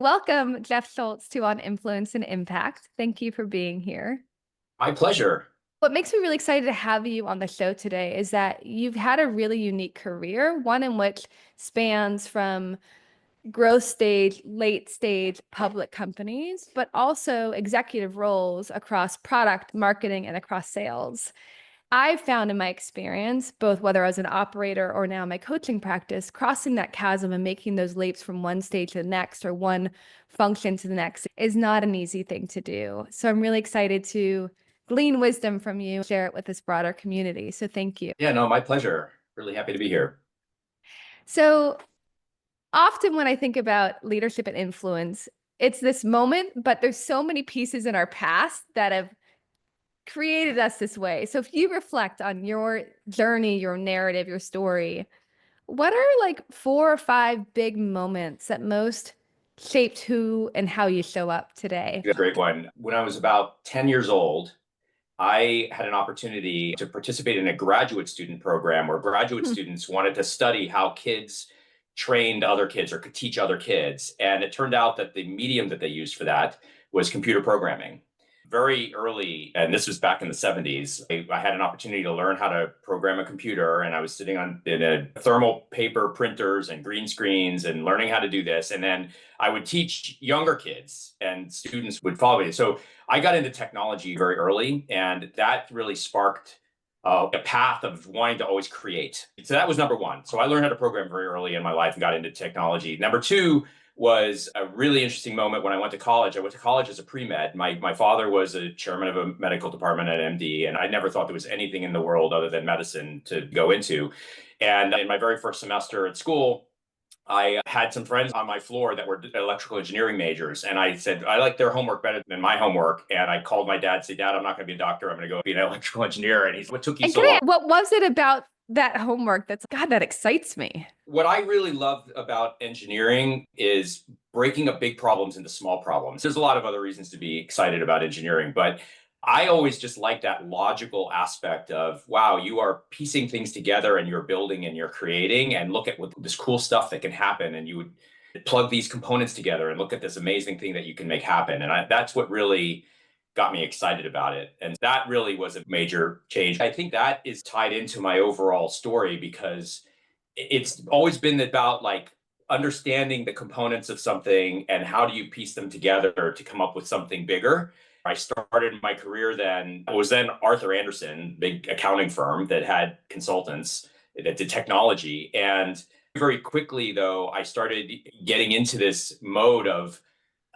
Welcome, Jeff Schultz, to On Influence and Impact. Thank you for being here. My pleasure. What makes me really excited to have you on the show today is that you've had a really unique career, one in which spans from growth stage, late stage public companies, but also executive roles across product, marketing, and across sales. I've found in my experience, both whether I was an operator or now my coaching practice, crossing that chasm and making those leaps from one stage to the next or one function to the next is not an easy thing to do. So I'm really excited to glean wisdom from you, share it with this broader community. So thank you. Yeah, no, my pleasure. Really happy to be here. So often when I think about leadership and influence, it's this moment, but there's so many pieces in our past that have created us this way. So if you reflect on your journey, your narrative, your story, what are like 4 or 5 big moments that most shaped who and how you show up today? A great one. When I was about 10 years old, I had an opportunity to participate in a graduate student program where graduate Hmm. students wanted to study how kids trained other kids or could teach other kids. And it turned out that the medium that they used for that was computer programming. Very early, and this was back in the 70s, I had an opportunity to learn how to program a computer, and I was sitting on in a thermal paper printers and green screens and learning how to do this. And then I would teach younger kids, and students would follow me. So I got into technology very early, and that really sparked a path of wanting to always create. So that was number one. So I learned how to program very early in my life and got into technology. Number two was a really interesting moment when I went to college. I went to college as a pre-med. My father was a chairman of a medical department at MD, and I never thought there was anything in the world other than medicine to go into. And in my very first semester at school, I had some friends on my floor that were electrical engineering majors. And I said, I like their homework better than my homework. And I called my dad and said, Dad, I'm not going to be a doctor. I'm going to go be an electrical engineer. And he said, what took you And so can I, long? what was it about that homework that's, God, that excites me? What I really love about engineering is breaking up big problems into small problems. There's a lot of other reasons to be excited about engineering, but I always just like that logical aspect of, wow, you are piecing things together and you're building and you're creating, and look at what this cool stuff that can happen. And you would plug these components together and look at this amazing thing that you can make happen. And that's what really got me excited about it. And that really was a major change. I think that is tied into my overall story because it's always been about like understanding the components of something and how do you piece them together to come up with something bigger. I started my career then, it was then Arthur Andersen, big accounting firm that had consultants that did technology. And very quickly, though, I started getting into this mode of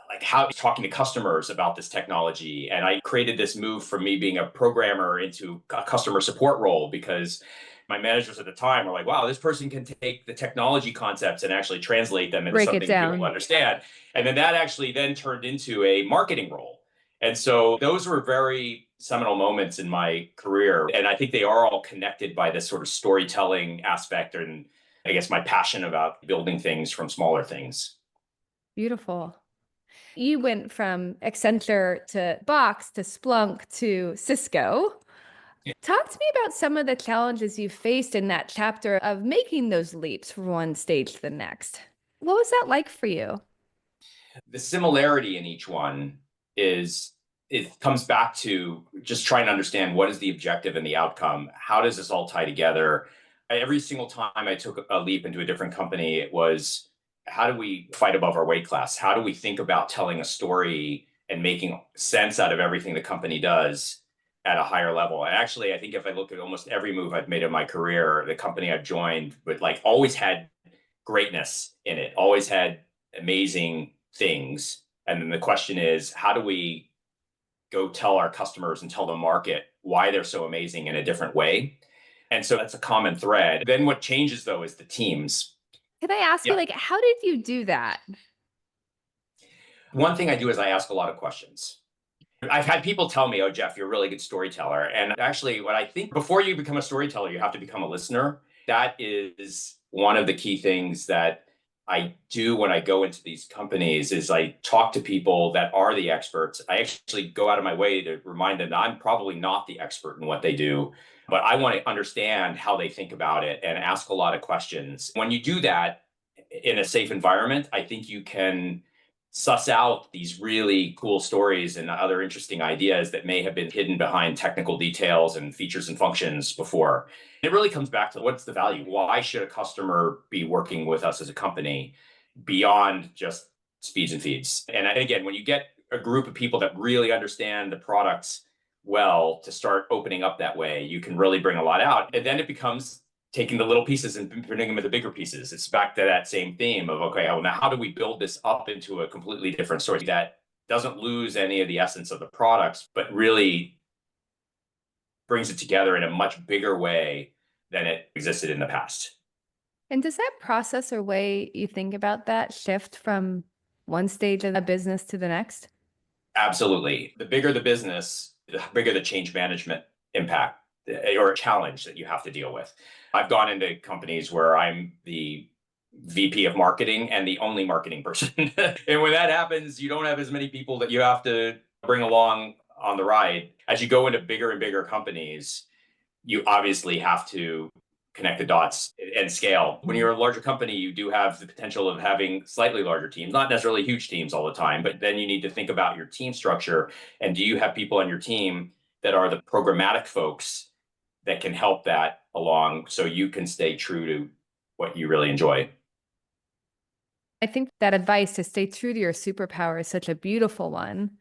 like how talking to customers about this technology. And I created this move from me being a programmer into a customer support role because my managers at the time were like, wow, this person can take the technology concepts and actually translate them into Break it something people down. understand. And then that actually then turned into a marketing role. And so those were very seminal moments in my career. And I think they are all connected by this sort of storytelling aspect and I guess my passion about building things from smaller things. Beautiful. You went from Accenture to Box to Splunk to Cisco. Talk to me about some of the challenges you faced in that chapter of making those leaps from one stage to the next. What was that like for you? The similarity in each one is it comes back to just trying to understand what is the objective and the outcome. How does this all tie together? Every single time I took a leap into a different company, it was how do we fight above our weight class? How do we think about telling a story and making sense out of everything the company does at a higher level? And actually, I think if I look at almost every move I've made in my career, the company I've joined, but like always had greatness in it, always had amazing things. And then the question is, how do we go tell our customers and tell the market why they're so amazing in a different way? And so that's a common thread. Then what changes though is the teams. Can I ask you, Yeah. like, how did you do that? One thing I do is I ask a lot of questions. I've had people tell me, oh, Jeff, you're a really good storyteller. And actually, what I think before you become a storyteller, you have to become a listener. That is one of the key things that I do when I go into these companies is I talk to people that are the experts. I actually go out of my way to remind them that I'm probably not the expert in what they do, but I want to understand how they think about it and ask a lot of questions. When you do that in a safe environment, I think you can suss out these really cool stories and other interesting ideas that may have been hidden behind technical details and features and functions before. It really comes back to what's the value? Why should a customer be working with us as a company beyond just speeds and feeds? And again, when you get a group of people that really understand the products well to start opening up that way, you can really bring a lot out. And then it becomes taking the little pieces and putting them into bigger pieces. It's back to that same theme of, okay, well, now how do we build this up into a completely different story that doesn't lose any of the essence of the products, but really brings it together in a much bigger way than it existed in the past. And does that process or way you think about that shift from one stage of a business to the next? Absolutely. The bigger the business, the bigger the change management impact or challenge that you have to deal with. I've gone into companies where I'm the VP of marketing and the only marketing person. And when that happens, you don't have as many people that you have to bring along on the ride. As you go into bigger and bigger companies, you obviously have to connect the dots and scale. When you're a larger company, you do have the potential of having slightly larger teams, not necessarily huge teams all the time, but then you need to think about your team structure. And do you have people on your team that are the programmatic folks that can help that along so you can stay true to what you really enjoy? I think that advice to stay true to your superpower is such a beautiful one.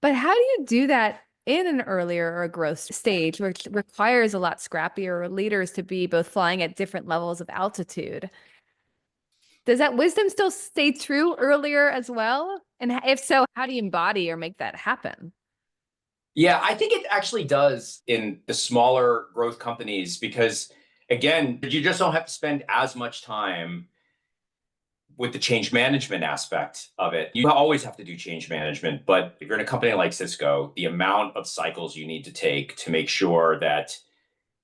But how do you do that in an earlier or growth stage, which requires a lot scrappier leaders to be both flying at different levels of altitude? Does that wisdom still stay true earlier as well? And if so, how do you embody or make that happen? Yeah, I think it actually does in the smaller growth companies because, again, you just don't have to spend as much time with the change management aspect of it. You always have to do change management, but if you're in a company like Cisco, the amount of cycles you need to take to make sure that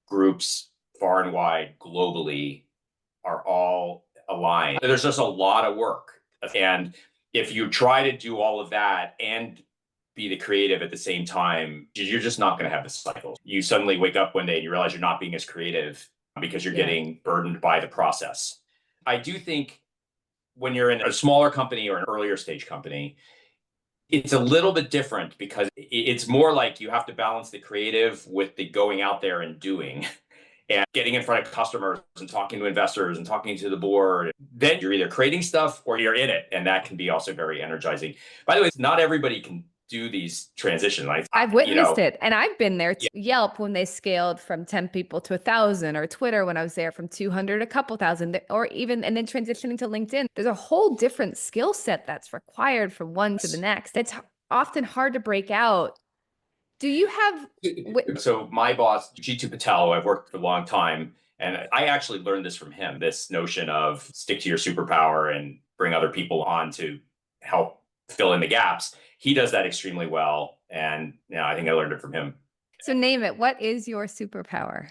groups far and wide globally are all aligned, there's just a lot of work. And if you try to do all of that and be the creative at the same time, you're just not going to have the cycles. You suddenly wake up one day and you realize you're not being as creative because you're Yeah. getting burdened by the process. I do think when you're in a smaller company or an earlier stage company, it's a little bit different because it's more like you have to balance the creative with the going out there and doing and getting in front of customers and talking to investors and talking to the board. Then you're either creating stuff or you're in it. And that can be also very energizing. By the way, not everybody can do these transitions. I've witnessed it, and I've been there. Yeah, Yelp when they scaled from 10 people to 1,000, or Twitter when I was there from 200 to a couple thousand, or even and then transitioning to LinkedIn. There's a whole different skill set that's required from one to the next. It's often hard to break out. Do you have so my boss, Jitu Patel, who I've worked with for a long time, and I actually learned this from him, this notion of stick to your superpower and bring other people on to help fill in the gaps. He does that extremely well. And I think I learned it from him. so name it. What is your superpower?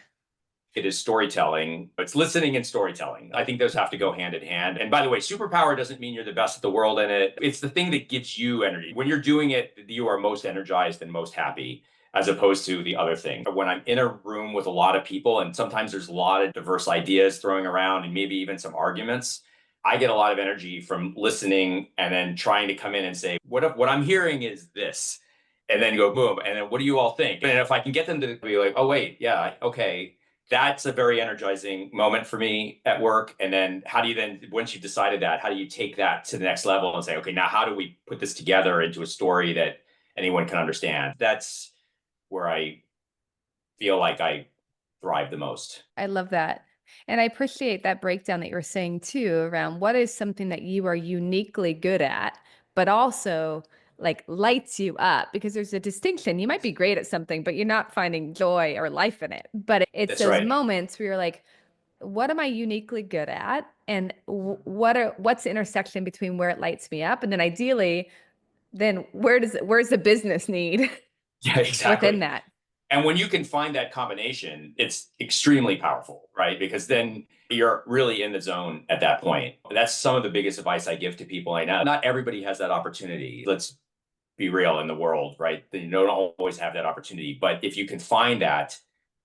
It is storytelling. It's listening and storytelling. I think those have to go hand in hand. And by the way, superpower doesn't mean you're the best at the world in it. It's the thing that gives you energy. When you're doing it, you are most energized and most happy as opposed to the other thing. When I'm in a room with a lot of people, and sometimes there's a lot of diverse ideas throwing around and maybe even some arguments, I get a lot of energy from listening and then trying to come in and say, what I'm hearing is this. And then go boom. And then what do you all think? And if I can get them to be like, oh, wait, yeah, okay, that's a very energizing moment for me at work. And then how do you then, once you've decided that, how do you take that to the next level and say, okay, now how do we put this together into a story that anyone can understand? That's where I feel like I thrive the most. I love that. And I appreciate that breakdown that you were saying too around what is something that you are uniquely good at, but also like lights you up because there's a distinction. You might be great at something, but you're not finding joy or life in it. But it's That's those right. moments where you're like, what am I uniquely good at? And what's the intersection between where it lights me up? And then ideally, then where's the business need Yeah, within exactly. that? And when you can find that combination, it's extremely powerful, right? Because then you're really in the zone at that point. That's some of the biggest advice I give to people I know. Not everybody has that opportunity. Let's be real in the world, right? You don't always have that opportunity. But if you can find that,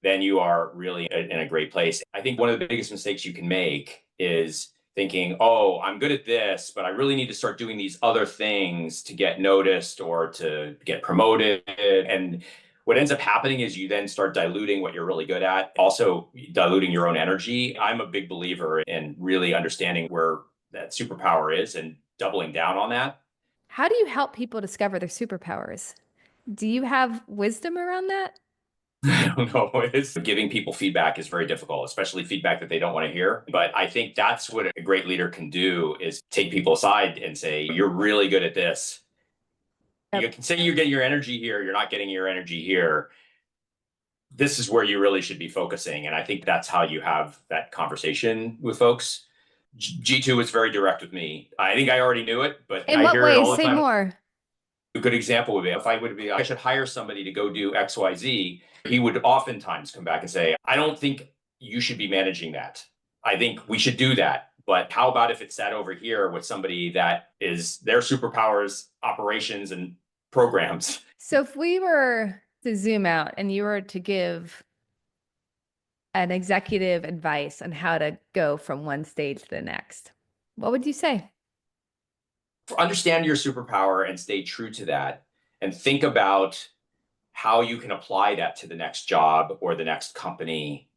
then you are really in a great place. I think one of the biggest mistakes you can make is thinking, oh, I'm good at this, but I really need to start doing these other things to get noticed or to get promoted. And what ends up happening is you then start diluting what you're really good at, also diluting your own energy. I'm a big believer in really understanding where that superpower is and doubling down on that. How do you help people discover their superpowers? Do you have wisdom around that? I don't know. It's giving people feedback is very difficult, especially feedback that they don't want to hear. But I think that's what a great leader can do is take people aside and say, you're really good at this. You Yep. can say you're getting your energy here, you're not getting your energy here. This is where you really should be focusing. And I think that's how you have that conversation with folks. G2 was very direct with me. I think I already knew it, but In I what hear it ways? all the Say time. more. A good example would be if I would be, I should hire somebody to go do XYZ. He would oftentimes come back and say, I don't think you should be managing that. I think we should do that. But how about if it's sat over here with somebody that is their superpowers, operations, and programs? So if we were to zoom out and you were to give an executive advice on how to go from one stage to the next, what would you say? Understand your superpower and stay true to that. And think about how you can apply that to the next job or the next company,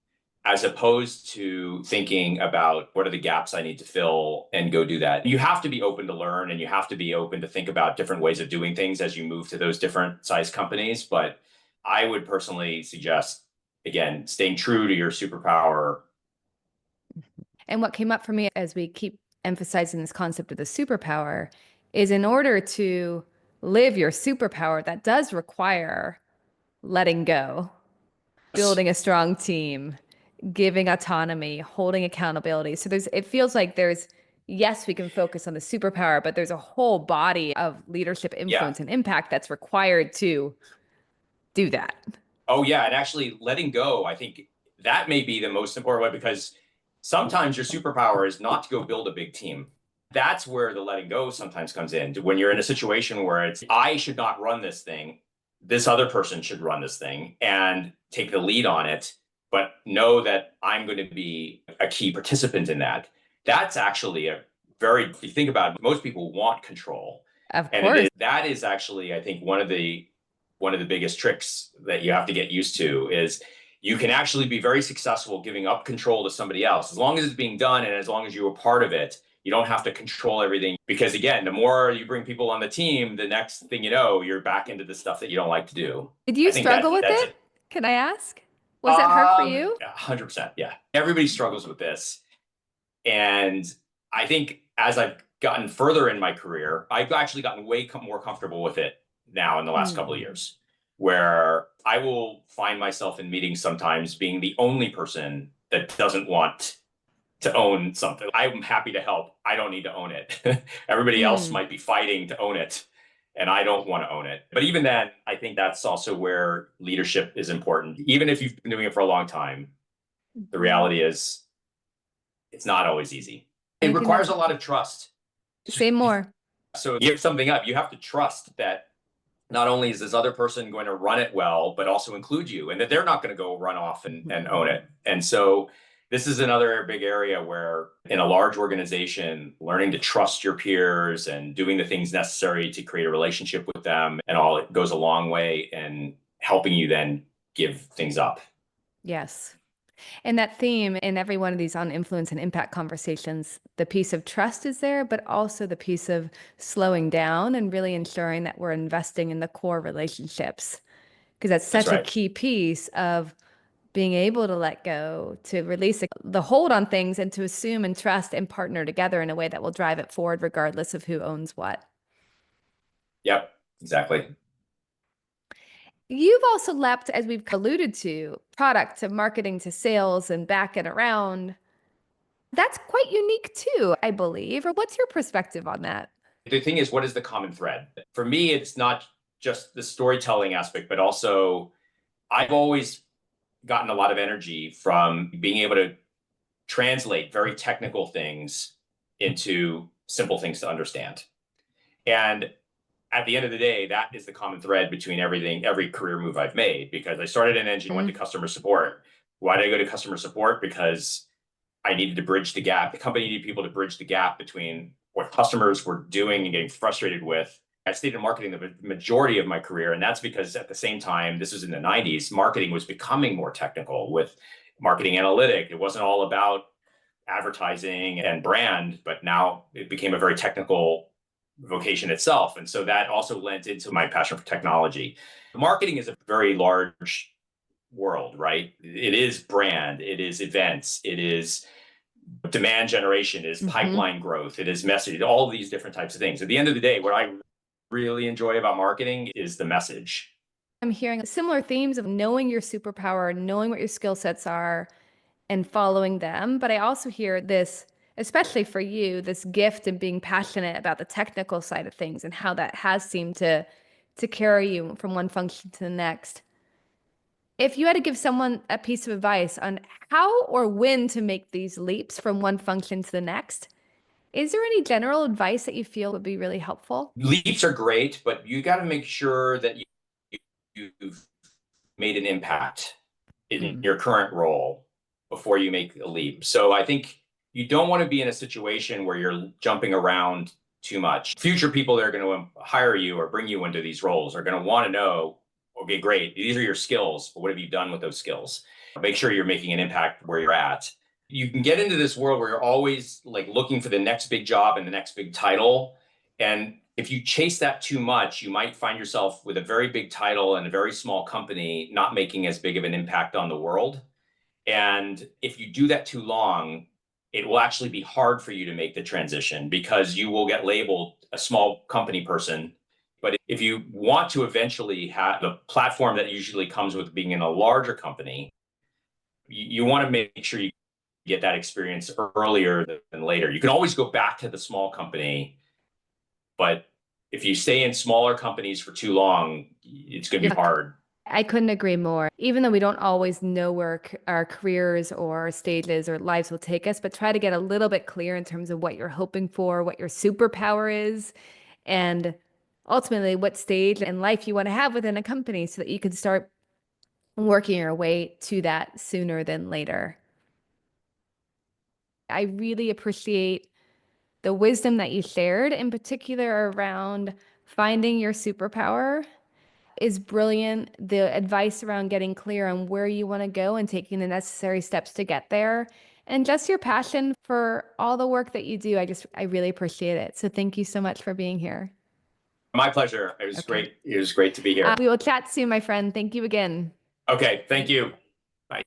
as opposed to thinking about what are the gaps I need to fill and go do that. You have to be open to learn and you have to be open to think about different ways of doing things as you move to those different size companies. But I would personally suggest, again, staying true to your superpower. And what came up for me as we keep emphasizing this concept of the superpower is in order to live your superpower, that does require letting go, building a strong team, giving autonomy, holding accountability. So it feels like yes, we can focus on the superpower, but there's a whole body of leadership Yeah. influence and impact that's required to do that. Oh, yeah. And actually, letting go, I think that may be the most important way because sometimes your superpower is not to go build a big team. That's where the letting go sometimes comes in. When you're in a situation where it's, I should not run this thing, this other person should run this thing and take the lead on it, but know that I'm going to be a key participant in that. That's actually a very, if you think about it, most people want control. Of And course. that is actually, I think, one of the biggest tricks that you have to get used to is you can actually be very successful giving up control to somebody else. As long as it's being done and as long as you're a part of it, you don't have to control everything. Because again, the more you bring people on the team, the next thing you know, you're back into the stuff that you don't like to do. Did you I think struggle with that's it? Can I ask? Was it hard for you? 100%. Yeah. Everybody struggles with this. And I think as I've gotten further in my career, I've actually gotten way more comfortable with it now in the last couple of years, where I will find myself in meetings sometimes being the only person that doesn't want to own something. I'm happy to help. I don't need to own it. Everybody else might be fighting to own it, and I don't want to own it. But even then, I think that's also where leadership is important. Even if you've been doing it for a long time, the reality is it's not always easy. It requires a lot of trust. Say more. So you give something up, you have to trust that not only is this other person going to run it well, but also include you and that they're not going to go run off and own it. And so this is another big area where in a large organization, learning to trust your peers and doing the things necessary to create a relationship with them and all, it goes a long way in helping you then give things up. Yes. And that theme in every one of these on influence and impact conversations, the piece of trust is there, but also the piece of slowing down and really ensuring that we're investing in the core relationships. Because that's such a key piece of being able to let go, to release the hold on things and to assume and trust and partner together in a way that will drive it forward regardless of who owns what. Yep, exactly. You've also leapt, as we've alluded to, product to marketing to sales and back and around. That's quite unique too, I believe. Or what's your perspective on that? The thing is, what is the common thread? For me, it's not just the storytelling aspect, but also I've always gotten a lot of energy from being able to translate very technical things into simple things to understand. And at the end of the day, that is the common thread between every career move I've made, because I started in engineering, went to customer support. Why did I go to customer support? Because I needed to bridge the gap. The company needed people to bridge the gap between what customers were doing and getting frustrated with. I stayed in marketing the majority of my career, and that's because at the same time, this was in the 90s, marketing was becoming more technical with marketing analytic. It wasn't all about advertising and brand, but now it became a very technical vocation itself. And so that also lent into my passion for technology. Marketing is a very large world, right? It is brand, it is events, it is demand generation, it is pipeline growth, it is messaging, all of these different types of things. At the end of the day, what I really enjoy about marketing is the message. I'm hearing similar themes of knowing your superpower, knowing what your skill sets are, and following them. But I also hear this, especially for you, this gift and being passionate about the technical side of things and how that has seemed to carry you from one function to the next. If you had to give someone a piece of advice on how or when to make these leaps from one function to the next, is there any general advice that you feel would be really helpful? Leaps are great, but you got to make sure that you've made an impact in your current role before you make a leap. So I think you don't want to be in a situation where you're jumping around too much. Future people that are going to hire you or bring you into these roles are going to want to know, okay, great, these are your skills, but what have you done with those skills? Make sure you're making an impact where you're at. You can get into this world where you're always like looking for the next big job and the next big title. And if you chase that too much, you might find yourself with a very big title and a very small company not making as big of an impact on the world. And if you do that too long, it will actually be hard for you to make the transition because you will get labeled a small company person. But if you want to eventually have the platform that usually comes with being in a larger company, you want to make sure you get that experience earlier than later. You can always go back to the small company, but if you stay in smaller companies for too long, it's going to be hard. I couldn't agree more. Even though we don't always know where our careers or stages or lives will take us, but try to get a little bit clear in terms of what you're hoping for, what your superpower is, and ultimately what stage in life you want to have within a company so that you can start working your way to that sooner than later. I really appreciate the wisdom that you shared, in particular around finding your superpower is brilliant. The advice around getting clear on where you want to go and taking the necessary steps to get there, and just your passion for all the work that you do. I really appreciate it. So thank you so much for being here. My pleasure. It was great. It was great to be here. We will chat soon, my friend. Thank you again. Okay. Thank you. Bye.